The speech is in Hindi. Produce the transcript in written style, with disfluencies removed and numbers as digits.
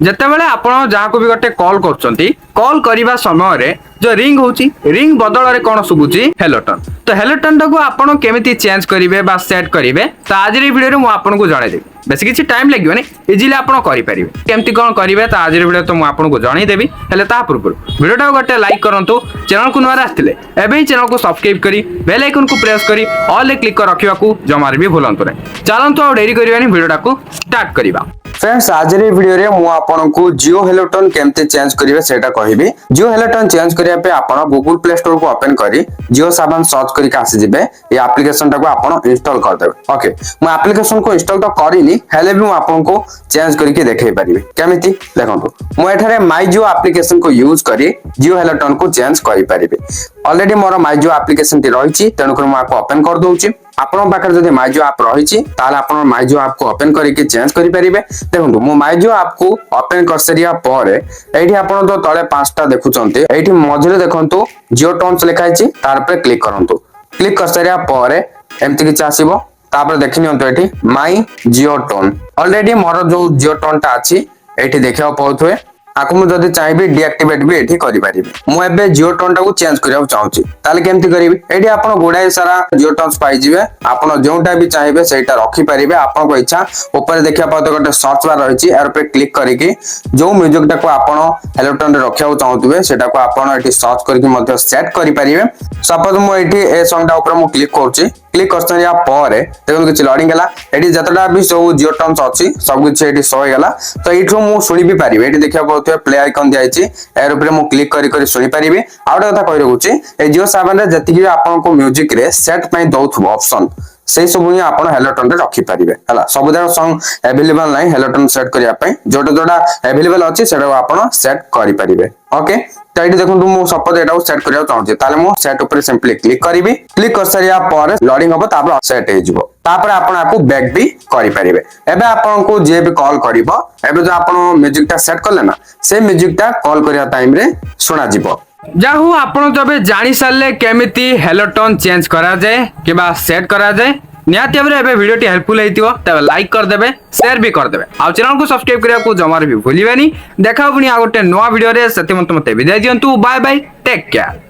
ଯେତେବେଳେ ଆପଣ ଯାହାକୁ ବି ଗୋଟେ କଲ୍ କରୁଛନ୍ତି କଲ୍ କରିବା ସମୟରେ जो रिंग होची रिंग बदल रे कौन शुभुची हेलो टोन तो हेलो टोन टाको आपण केमिति चेंज करिवे बा सेट करिवे तो आज रे वीडियो रे मु आपन को जणाई देबी बेसी किछि टाइम लागियोनी इजीली आपण करि परिबे केमिति कोन करिवे तो आज रे वीडियो तो मु आपन को जणाई देबी हेले ता पूर्व वीडियो टा गोटे लाइक करंतु चैनल को नवा आस्थिले एबे ही चैनल को सब्सक्राइब करी बेल आइकन को प्रेस करी ऑल रे क्लिक कर रखिवा को जमार भी भूलंतु रे चलंतु आ डेरी करिवानी वीडियो टा को स्टार्ट करिबा फ्रेंड्स आज रे वीडियो रे मु आपन को जियो हेलो टोन केमते चेंज करिवे सेटा कहबी जियो हेलो टोन चेंज करिया पे आपन गूगल प्ले स्टोर को ओपन करी जियो सावन सर्च करी आसी जिवे ये एप्लीकेशन टा को आपन इंस्टॉल कर देबे ओके मु एप्लीकेशन को इंस्टॉल तो करिनी हेले भी मु आपन को चेंज करी के देखाई परिबे केमिति देखंतु मु एठारे माय जियो एप्लीकेशन को यूज करी जियो हेलो टोन को चेंज करि परिबे ऑलरेडी मोर माय जियो एप्लीकेशन टी रहिछि तेनु कर मु आपको ओपन कर दोउछि आपन पाखर जदि माय जियो ऐप रहिछि ताले आपन माय जियो ऐप को ओपन करी के चेंज करि परिबे देखंतु मु माय जियो ऐप को ओपन कर सरिया परे एठी आपन तो तळे पांचटा देखुचंती एठी मझिरे देखंतु जियो टोन्स लिखा हिछि तार पे क्लिक करंतु क्लिक कर सरिया परे एम्ति किछ आसीबो तापर देखिनियंतु एठी माय जियो टोन ऑलरेडी मोर जो जियो टोन टा अछि एठी देखिया पउथुए आकु मु जदि चाहिबी डीएक्टिवेट भी एठी करि परिबे मु एबे जियो टोन टाको चेंज करिया चाहूची ताले केमति करिबी एठी आपन गोडाय सारा जियो टोन्स पाइ जिवे आपन जोंटा भी चाहिबे सेटा रखि परिबे आपन को इच्छा ऊपर देखिया पातो गोटे सर्च बार रहिछि एर पे क्लिक करिकि जो म्यूजिक टाको आपन हेलो टोन रे रखिया चाहूतबे सेटा को आपन एठी सर्च करिकि मध्ये सेट करि परिबे सपोज मु एठी ए सॉन्ग टा ऊपर मु क्लिक करछि क्लिक करछिया परे देखो किछ लोडिंग गेला एठी जतटा भी सब जियो टोन्स अछि सब किछ एठी शो गेला तो एठो मु सुनि भी परिबे एठी देखिया प्ले आइकन दियाइछि एर ऊपर मु क्लिक करि करि सुनि परिबे आउट कथा कहि रहउछि ए जियो सावन रे जति कि आपन को म्यूजिक रे सेट पई दउथबो ऑप्शन से सब ही आपन हेलो टोन रे रखि परिबे हला सब जगह सॉन्ग अवेलेबल नाही हेलो टोन सेट करिया पई जोटा जोटा अवेलेबल अछि सेटा आपन सेट करि परिबे ओके तो एठी देखंतु मु सपोज एटा सेट करिया चाहूछि ताले मु सेट ऊपर सिंपली क्लिक करिबी क्लिक कर सरिया पर लोडिंग हो तापर सेट हे जिवो तापर आपन आकु बैक भी करि परिबे एबे आपन को जे भी कॉल करिवो एबे जो आपन म्यूजिक टा सेट करले ना से म्यूजिक टा कॉल करिया टाइम रे सुना जिवो जाहु आपण तबे जानि सारले केमिति हेलो टोन चेंज करा जाए किबा सेट करा जाए निहाती भाबरे एबे वीडियो टी हेल्पफुल हेतिबो तबे लाइक कर देबे शेयर भी कर देबे आ चैनल को सब्सक्राइब करिया को जमार भी भूलिबानी देखाउ पुनी आ गोटे नवा वीडियो रे सेति मते विदाय दियंतु बाय बाय टेक केयर।